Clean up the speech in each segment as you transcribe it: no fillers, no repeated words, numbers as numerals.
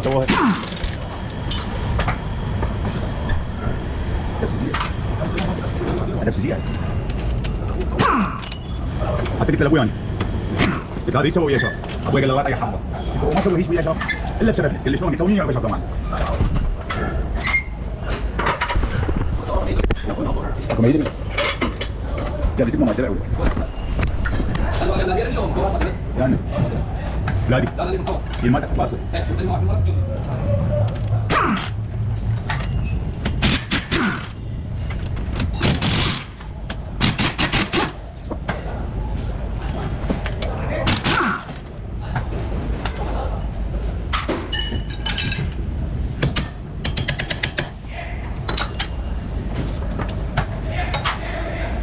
شباب سووها نفس زياد حتى قلت لابوي انا قلت هذا يسوي يا شباب ابوي قال له لا طيح حظه وما سوي شيء يا شباب الا بسبب قال لي شلون توني يا شباب كمان لكم يدري قال لي تبغى ما تبع ولا يعني لا دي هي ما تحت اصلا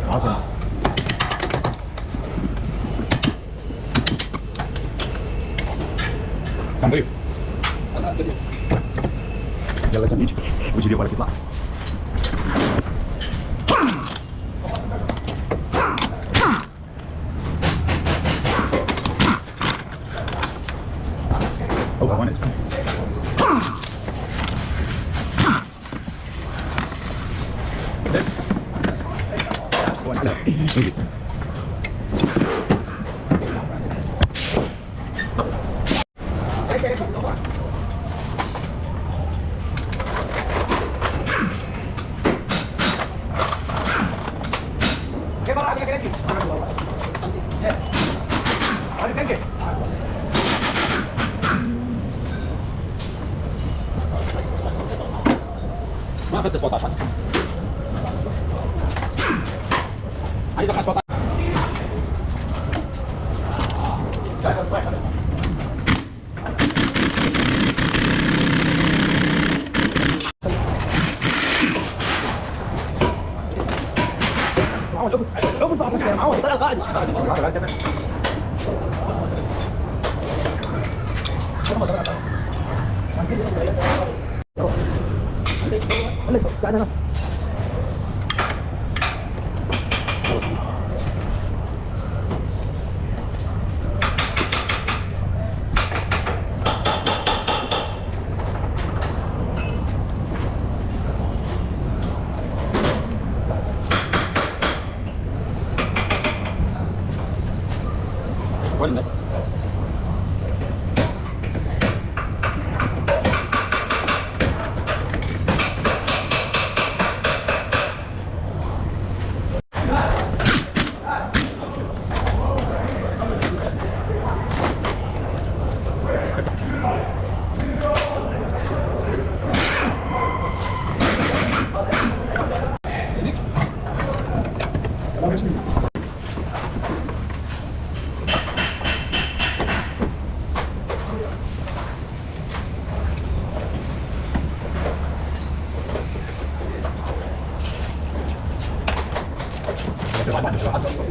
عظيم تنظيف يلا سميج وجدي ولك يطلع او هون اسمه لا انزل ما اخذت 17 هذه بقى 17 عقب فاصل يا معود طلع القاعده ليش قاعد انا ولا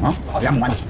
ها يا عم معلش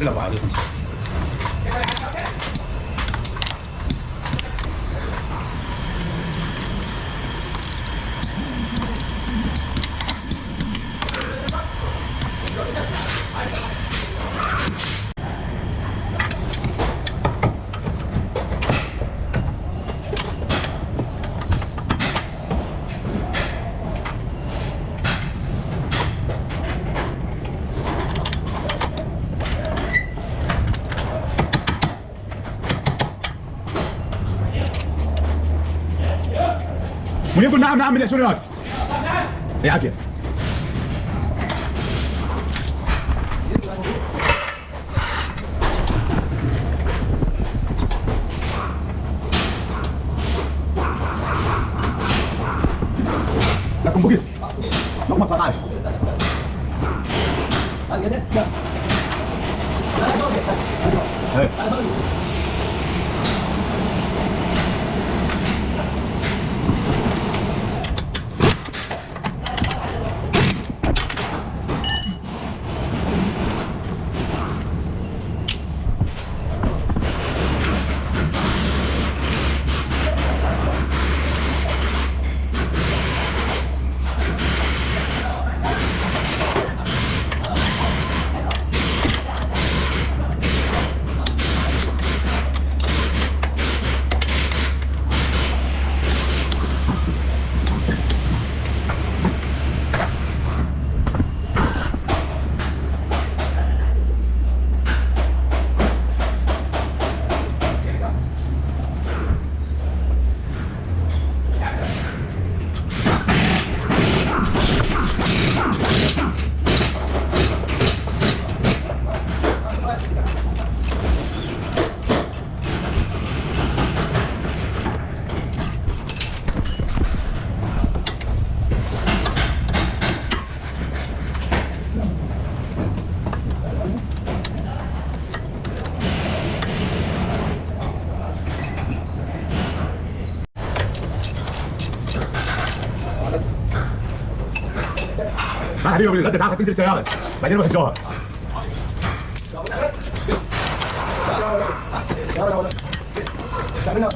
لا وعليكم ويقول نعم نعم من شنو هذا؟ يا عافية لكم بقيت لقمة 19 لا حبيبي الغدا بتاعتك تنزل السياره بعدين نروح الزهر. تعملها